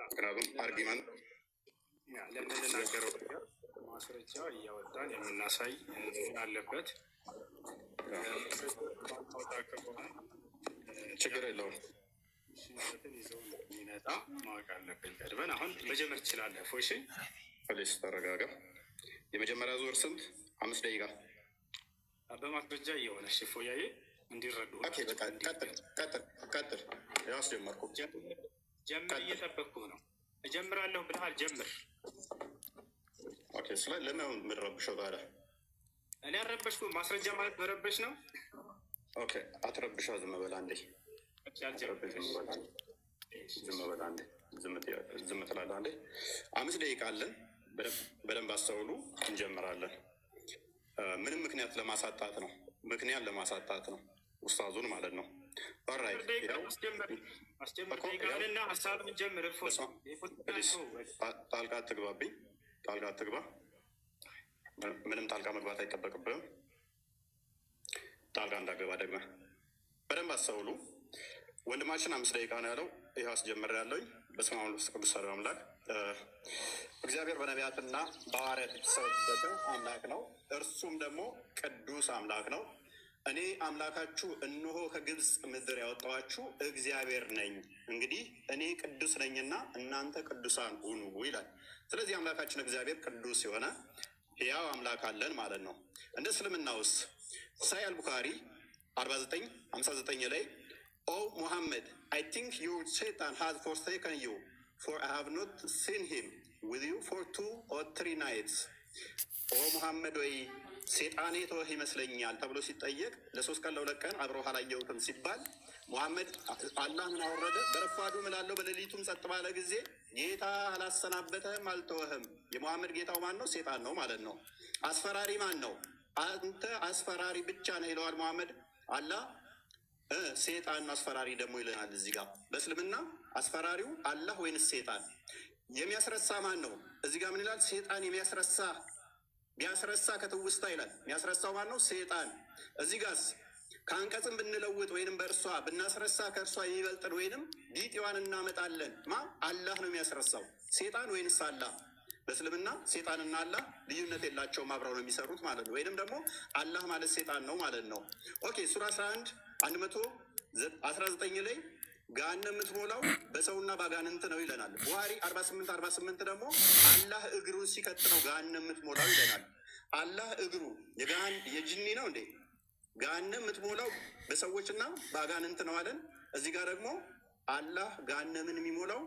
ምክንያቱም አርጊመንት ለምንናገረው ነገር ማስረጃ እያወጣን የምናሳይ አለበት። ችግር የለውም። ሽንፈትን ይዘው የሚመጣ ማወቅ አለብን። ቀድመን አሁን መጀመር ትችላለህ። ፎሽ ፖሊስ ተረጋጋ። የመጀመሪያ ዙር ስንት? 5 ደቂቃ በማስረጃ እየሆነ ሽፎያዬ እንዲረዱ ቀጥል። ያው አስጀመርኩ። ጀምር፣ እየጠበቅኩ ነው። እጀምራለሁ ብለሃል፣ ጀምር። ኦኬ። ስለ ለምን የምንረብሸው ታዲያ? እኔ አልረበሽኩም። ማስረጃ ማለት መረበሽ ነው። ኦኬ፣ አትረብሸው። ዝም በል አንዴ። ዝም በል አንዴ። ዝም ትላለህ አንዴ። 5 ደቂቃ አለን። በደንብ አስተውሉ። እንጀምራለን። ምንም ምክንያት ለማሳጣት ነው። ምክንያት ለማሳጣት ነው። ኡስታዙን ማለት ነው። ጣልቃ አትግባብኝ። ጣልቃ አትግባ። ምንም ጣልቃ መግባት አይጠበቅብህም። ጣልቃ እንዳገባ ደግመህ በደንብ አስተውሉ። ወንድማችን 5 ደቂቃ ነው ያለው። ይህ አስጀምር ያለውኝ በስመ አብ ወወልድ ወመንፈስ ቅዱስ አሐዱ አምላክ። እግዚአብሔር በነቢያትና በሐዋርያት የተሰበከ አምላክ ነው። እርሱም ደግሞ ቅዱስ አምላክ ነው። እኔ አምላካችሁ እነሆ ከግብፅ ምድር ያወጣኋችሁ እግዚአብሔር ነኝ። እንግዲህ እኔ ቅዱስ ነኝና እናንተ ቅዱሳን ሁኑ ይላል። ስለዚህ አምላካችን እግዚአብሔር ቅዱስ የሆነ ሕያው አምላክ አለን ማለት ነው። እንደ እስልምና ውስጥ ሳሂህ አልቡኻሪ 49:59 ላይ ኦ ሙሐመድ አይ ቲንክ ዩር ሰይጣን ሃዝ ፎርሴከን ዩ ፎር አይ ሃቭ ኖት ሲን ሂም ዊዝ ዩ ፎር 2 or 3 nights። ኦ ሙሐመድ ወይ ሴጣኔ ተወህ ይመስለኛል ተብሎ ሲጠየቅ ለ3 ቀን ለ2 ቀን አብረው አላየሁትም ሲባል ሙሐመድ አላህ ምን አወረደ? በረፋዱ ምላለው በሌሊቱም ጸጥ ባለ ጊዜ ጌታ አላሰናበተህም አልተወህም። የሙሐመድ ጌታው ማን ነው? ሴጣን ነው ማለት ነው። አስፈራሪ ማን ነው? አንተ አስፈራሪ ብቻ ነው ይለዋል ሙሐመድ። አላህ ሴጣን አስፈራሪ ደግሞ ይለናል። እዚህ ጋር በእስልምና አስፈራሪው አላህ ወይንስ ሴጣን? የሚያስረሳ ማን ነው? እዚህ ጋር ምን ይላል? ሴጣን የሚያስረሳ ቢያስረሳ ከትውስታ ይላል። የሚያስረሳው ማን ነው? ሴጣን። እዚህ ጋርስ ከአንቀጽም ብንለውጥ ወይንም በእርሷ ብናስረሳ ከእርሷ የሚበልጥን ወይንም ቢጤዋን እናመጣለን። አላህ ነው የሚያስረሳው። ሴጣን ወይንስ አላህ? በእስልምና ሴጣንና አላህ ልዩነት የላቸውም፣ አብረው ነው የሚሰሩት ማለት ነው። ወይንም ደግሞ አላህ ማለት ሴጣን ነው ማለት ነው። ኦኬ። ሱራ 11:119 ላይ ገሃነም የምትሞላው በሰውና በአጋንንት ነው ይለናል። ቡሃሪ 48:48 ደግሞ አላህ እግሩን ሲከት ነው ገሃነም የምትሞላው ይለናል። አላህ እግሩ የጅኒ ነው እንዴ? ገሃነም የምትሞላው በሰዎችና በአጋንንት ነው አለን። እዚህ ጋር ደግሞ አላህ ገሃነምን የሚሞላው